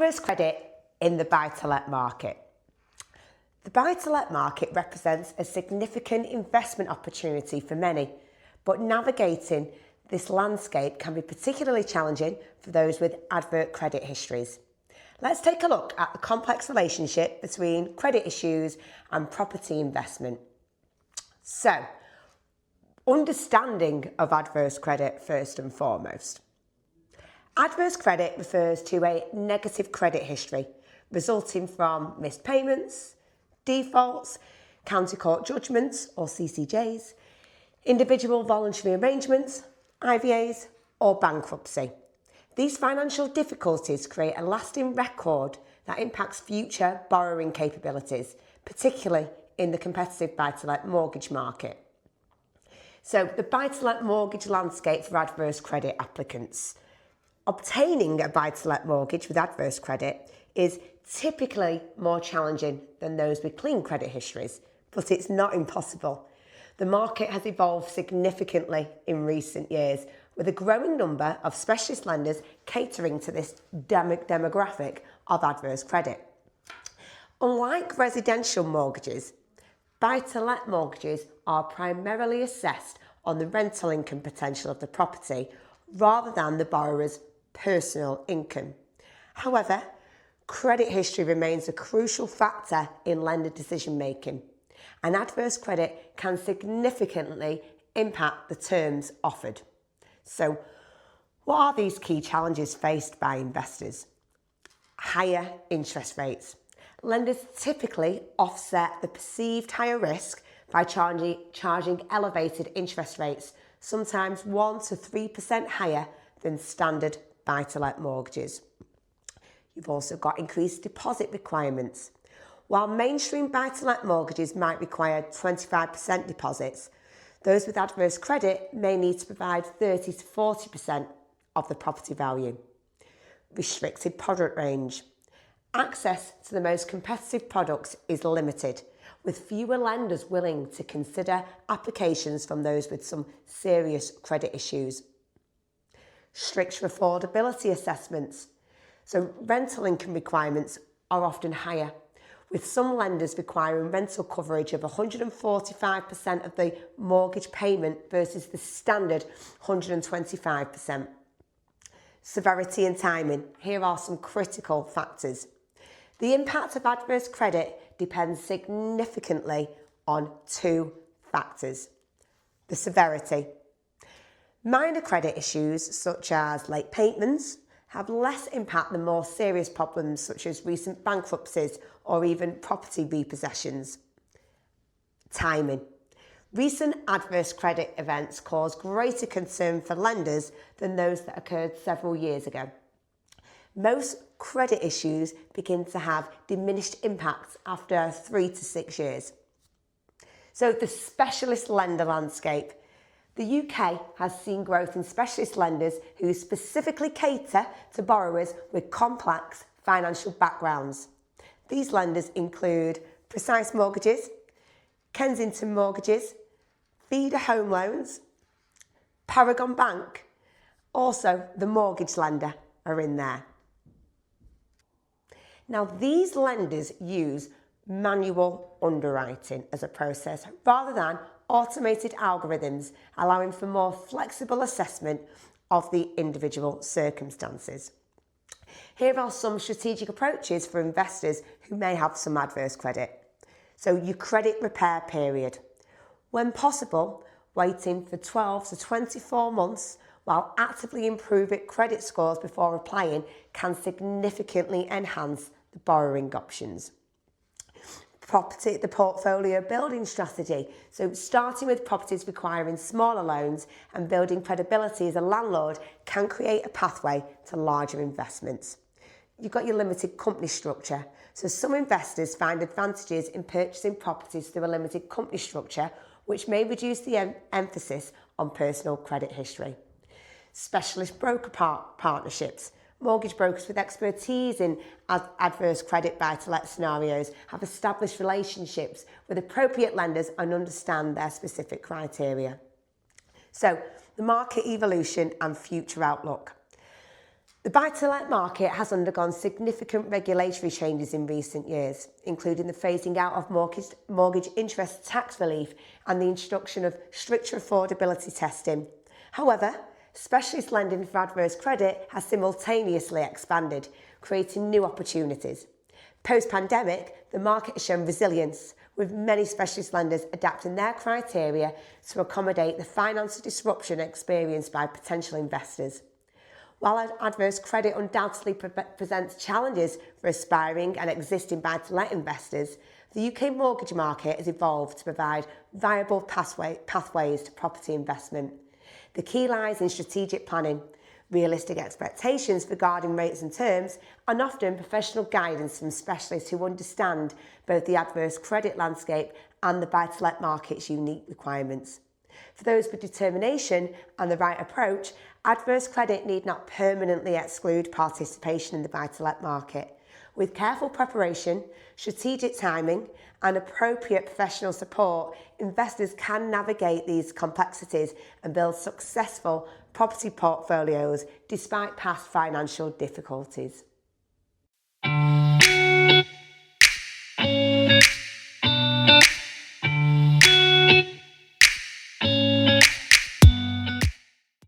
Adverse credit in the buy-to-let market. The buy-to-let market represents a significant investment opportunity for many, but navigating this landscape can be particularly challenging for those with adverse credit histories. Let's take a look at the complex relationship between credit issues and property investment. So, understanding of adverse credit first and foremost. Adverse credit refers to a negative credit history resulting from missed payments, defaults, county court judgments or CCJs, individual voluntary arrangements, IVAs or bankruptcy. These financial difficulties create a lasting record that impacts future borrowing capabilities, particularly in the competitive buy-to-let mortgage market. So the buy-to-let mortgage landscape for adverse credit applicants. Obtaining a buy-to-let mortgage with adverse credit is typically more challenging than those with clean credit histories, but it's not impossible. The market has evolved significantly in recent years, with a growing number of specialist lenders catering to this demographic of adverse credit. Unlike residential mortgages, buy-to-let mortgages are primarily assessed on the rental income potential of the property rather than the borrower's personal income. However, credit history remains a crucial factor in lender decision making, and adverse credit can significantly impact the terms offered. So, what are these key challenges faced by investors? Higher interest rates. Lenders typically offset the perceived higher risk by charging elevated interest rates, sometimes 1 to 3% higher than standard buy-to-let mortgages. You've also got increased deposit requirements. While mainstream buy-to-let mortgages might require 25% deposits, those with adverse credit may need to provide 30 to 40% of the property value. Restricted product range. Access to the most competitive products is limited, with fewer lenders willing to consider applications from those with some serious credit issues. Stricter affordability assessments. So rental income requirements are often higher, with some lenders requiring rental coverage of 145% of the mortgage payment versus the standard 125%. Severity and timing. Here are some critical factors. The impact of adverse credit depends significantly on two factors. The severity. Minor credit issues such as late payments have less impact than more serious problems such as recent bankruptcies or even property repossessions. Timing. Recent adverse credit events cause greater concern for lenders than those that occurred several years ago. Most credit issues begin to have diminished impacts after 3 to 6 years. So the specialist lender landscape. The UK has seen growth in specialist lenders who specifically cater to borrowers with complex financial backgrounds. These lenders include Precise Mortgages, Kensington Mortgages, Feeder Home Loans, Paragon Bank. Also, the mortgage lender are in there. Now, these lenders use manual underwriting as a process rather than automated algorithms, allowing for more flexible assessment of the individual circumstances. Here are some strategic approaches for investors who may have some adverse credit. So your credit repair period. When possible, waiting for 12 to 24 months while actively improving credit scores before applying can significantly enhance the borrowing options. The portfolio building strategy. So starting with properties requiring smaller loans and building credibility as a landlord can create a pathway to larger investments. You've got your limited company structure. So some investors find advantages in purchasing properties through a limited company structure, which may reduce the emphasis on personal credit history. Specialist broker partnerships. Mortgage brokers with expertise in adverse credit buy-to-let scenarios have established relationships with appropriate lenders and understand their specific criteria. So, the market evolution and future outlook. The buy-to-let market has undergone significant regulatory changes in recent years, including the phasing out of mortgage interest tax relief and the introduction of stricter affordability testing. However, specialist lending for adverse credit has simultaneously expanded, creating new opportunities. Post-pandemic, the market has shown resilience, with many specialist lenders adapting their criteria to accommodate the financial disruption experienced by potential investors. While adverse credit undoubtedly presents challenges for aspiring and existing buy-to-let investors, the UK mortgage market has evolved to provide viable pathways to property investment. The key lies in strategic planning, realistic expectations regarding rates and terms, and often professional guidance from specialists who understand both the adverse credit landscape and the buy-to-let market's unique requirements. For those with determination and the right approach, adverse credit need not permanently exclude participation in the buy-to-let market. With careful preparation, strategic timing, and appropriate professional support, investors can navigate these complexities and build successful property portfolios despite past financial difficulties.